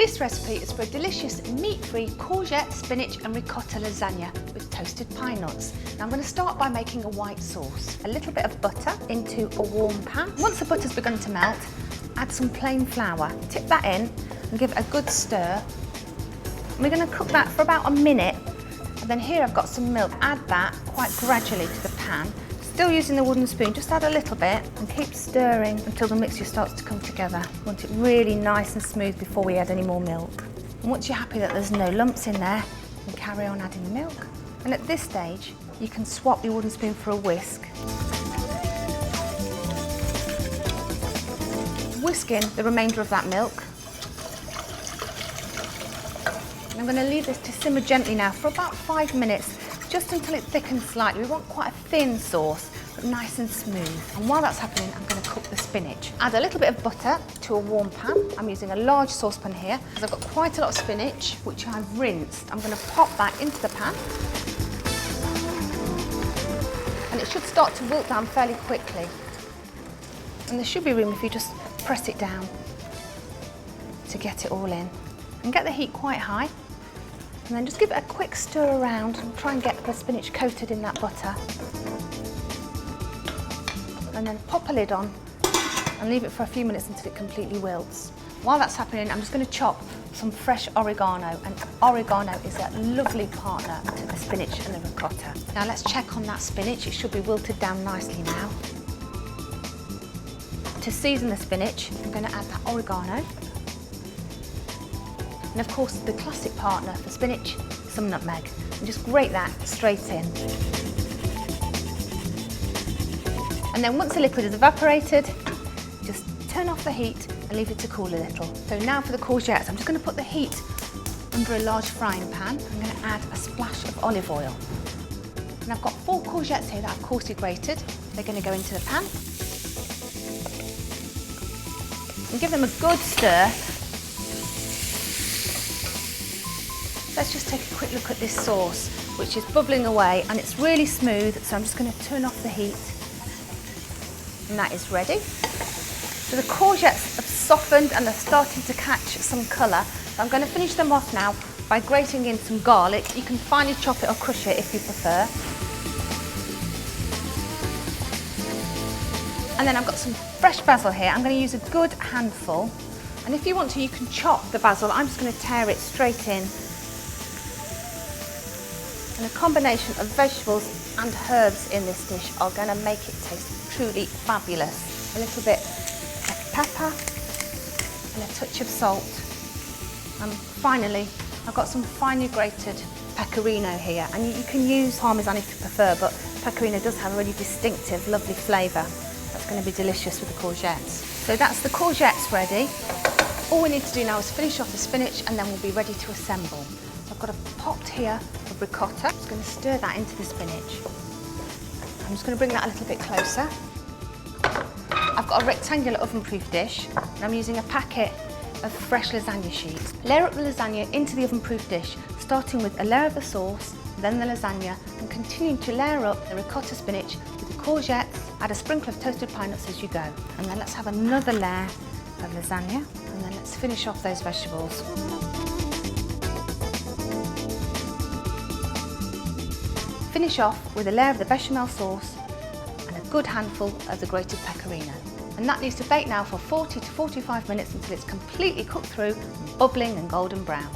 This recipe is for a delicious meat-free courgette, spinach and ricotta lasagna with toasted pine nuts. Now I'm going to start by making a white sauce. A little bit of butter into a warm pan. Once the butter's begun to melt, add some plain flour. Tip that in and give it a good stir. And we're going to cook that for about a minute. And then here I've got some milk. Add that quite gradually to the pan. Still using the wooden spoon, just add a little bit and keep stirring until the mixture starts to come together. We want it really nice and smooth before we add any more milk. And once you're happy that there's no lumps in there, you can carry on adding the milk. And at this stage, you can swap your wooden spoon for a whisk. Whisk in the remainder of that milk. And I'm going to leave this to simmer gently now for about 5 minutes, just until it thickens slightly. We want quite a thin sauce, but nice and smooth. And while that's happening, I'm going to cook the spinach. Add a little bit of butter to a warm pan. I'm using a large saucepan here, because I've got quite a lot of spinach, which I've rinsed. I'm going to pop that into the pan. And it should start to wilt down fairly quickly. And there should be room if you just press it down to get it all in. And get the heat quite high. And then just give it a quick stir around and try and get the spinach coated in that butter. And then pop a lid on and leave it for a few minutes until it completely wilts. While that's happening, I'm just going to chop some fresh oregano, and oregano is a lovely partner to the spinach and the ricotta. Now let's check on that spinach. It should be wilted down nicely now. To season the spinach, I'm going to add that oregano. And of course, the classic partner for spinach, some nutmeg. And just grate that straight in. And then once the liquid is evaporated, just turn off the heat and leave it to cool a little. So now for the courgettes, I'm just going to put the heat under a large frying pan. I'm going to add a splash of olive oil. And I've got 4 courgettes here that I've coarsely grated. They're going to go into the pan. And give them a good stir. Let's just take a quick look at this sauce, which is bubbling away and it's really smooth, so I'm just going to turn off the heat. And that is ready. So the courgettes have softened and they're starting to catch some colour. So I'm going to finish them off now by grating in some garlic. You can finely chop it or crush it if you prefer. And then I've got some fresh basil here. I'm going to use a good handful. And if you want to, you can chop the basil. I'm just going to tear it straight in. And a combination of vegetables and herbs in this dish are going to make it taste truly fabulous. A little bit of pepper and a touch of salt. And finally, I've got some finely grated pecorino here. And you can use parmesan if you prefer, but pecorino does have a really distinctive, lovely flavour. That's going to be delicious with the courgettes. So that's the courgettes ready. All we need to do now is finish off the spinach and then we'll be ready to assemble. I've got a pot here of ricotta. I'm just going to stir that into the spinach. I'm just going to bring that a little bit closer. I've got a rectangular oven-proof dish and I'm using a packet of fresh lasagna sheets. Layer up the lasagna into the oven-proof dish, starting with a layer of the sauce, then the lasagna, and continuing to layer up the ricotta spinach with the courgettes. Add a sprinkle of toasted pine nuts as you go. And then let's have another layer of lasagna, and then let's finish off those vegetables. Finish off with a layer of the bechamel sauce and a good handful of the grated pecorino. And that needs to bake now for 40 to 45 minutes until it's completely cooked through, bubbling and golden brown.